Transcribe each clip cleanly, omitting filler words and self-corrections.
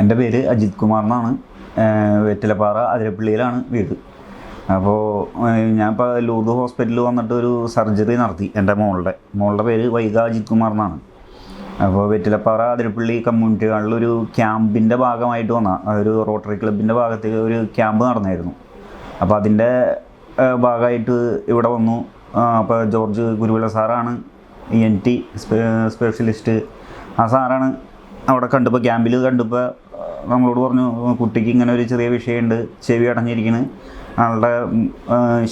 എൻ്റെ പേര് അജിത് കുമാർ എന്നാണ്. വെറ്റിലപ്പാറ അതിരപ്പള്ളിയിലാണ് വീട്. അപ്പോൾ ഞാനിപ്പോൾ ലൂർദ് ഹോസ്പിറ്റലിൽ വന്നിട്ട് ഒരു സർജറി നടത്തി. എൻ്റെ മോളുടെ പേര് വൈഗ അജിത് കുമാർ എന്നാണ്. അപ്പോൾ വെറ്റിലപ്പാറ അതിരപ്പള്ളി കമ്മ്യൂണിറ്റി ഹാളിലൊരു ക്യാമ്പിൻ്റെ ഭാഗമായിട്ട് ഒരു റോട്ടറി ക്ലബിൻ്റെ ഭാഗത്ത് ഒരു ക്യാമ്പ് നടന്നായിരുന്നു. അപ്പോൾ അതിൻ്റെ ഭാഗമായിട്ട് ഇവിടെ വന്നു. അപ്പോൾ ജോർജ് ഗുരുവിള സാറാണ് ENT സ്പെഷ്യലിസ്റ്റ്. ആ സാറാണ് അവിടെ കണ്ടപ്പോൾ, ക്യാമ്പിൽ കണ്ടപ്പോൾ നമ്മളോട് പറഞ്ഞു, കുട്ടിക്ക് ഇങ്ങനെ ഒരു ചെറിയ വിഷയമുണ്ട്, ചെവി അടഞ്ഞിരിക്കുന്നു, ആളുടെ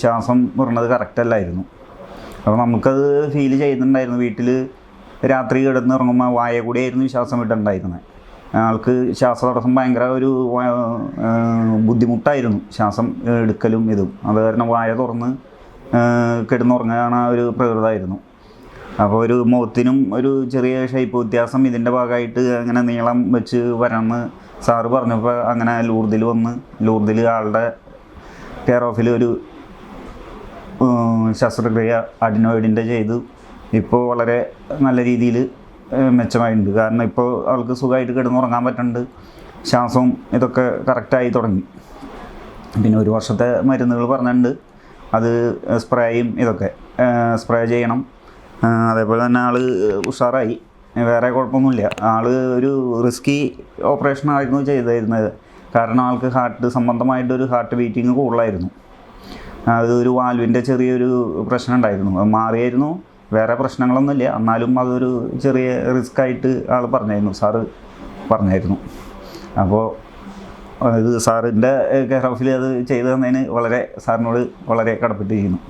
ശ്വാസം വിടുന്നത് കറക്റ്റല്ലായിരുന്നു. അപ്പോൾ നമുക്കത് ഫീൽ ചെയ്യുന്നുണ്ടായിരുന്നു. വീട്ടിൽ രാത്രി കിടന്നിറങ്ങുമ്പോൾ വായ കൂടിയായിരുന്നു ശ്വാസം വിട്ടുണ്ടായിരുന്നത്. ആൾക്ക് ശ്വാസതടസ്സം ഭയങ്കര ഒരു ബുദ്ധിമുട്ടായിരുന്നു, ശ്വാസം എടുക്കലും ഇതും. അത് കാരണം വായ തുറന്ന് കിടന്നുറങ്ങാൻ ഒരു പ്രകൃതമായിരുന്നു. അപ്പോൾ ഒരു മുഖത്തിനും ഒരു ചെറിയ ഷേപ്പ് വ്യത്യാസം ഇതിൻ്റെ ഭാഗമായിട്ട് അങ്ങനെ നീളം വെച്ച് വരാമെന്ന് സാറ് പറഞ്ഞപ്പോൾ അങ്ങനെ ലൂർദിൽ ആളുടെ കെയർ ഓഫിൽ ഒരു ശസ്ത്രക്രിയ അഡിനോയിഡിൻ്റെ ചെയ്തു. ഇപ്പോൾ വളരെ നല്ല രീതിയിൽ മെച്ചമായിട്ടുണ്ട്. കാരണം ഇപ്പോൾ ആൾക്ക് സുഖമായിട്ട് കിടന്നുറങ്ങാൻ പറ്റുന്നുണ്ട്, ശ്വാസവും ഇതൊക്കെ കറക്റ്റായി തുടങ്ങി. പിന്നെ 1 വർഷത്തെ മരുന്നുകൾ പറഞ്ഞിട്ടുണ്ട്, അത് സ്പ്രേയും ഇതൊക്കെ സ്പ്രേ ചെയ്യണം. അതേപോലെ തന്നെ ആൾ ഉഷാറായി, വേറെ കുഴപ്പമൊന്നുമില്ല. ആൾ ഒരു റിസ്കി ഓപ്പറേഷനായിരുന്നു ചെയ്തിരുന്നത്. കാരണം ആൾക്ക് ഹാർട്ട് സംബന്ധമായിട്ടൊരു ഹാർട്ട് ബീറ്റിങ് കൂടുതലായിരുന്നു. അത് ഒരു വാൽവിൻ്റെ ചെറിയൊരു പ്രശ്നം ഉണ്ടായിരുന്നു, അത് മാറിയായിരുന്നു. വേറെ പ്രശ്നങ്ങളൊന്നുമില്ല, എന്നാലും അതൊരു ചെറിയ റിസ്ക്കായിട്ട് ആൾ സാറ് പറഞ്ഞായിരുന്നു. അപ്പോൾ ഇത് സാറിൻ്റെ കെയർ ഓഫിൽ അത് ചെയ്തു തന്നതിന് സാറിനോട് വളരെ കടപ്പെട്ടിരിക്കുന്നു.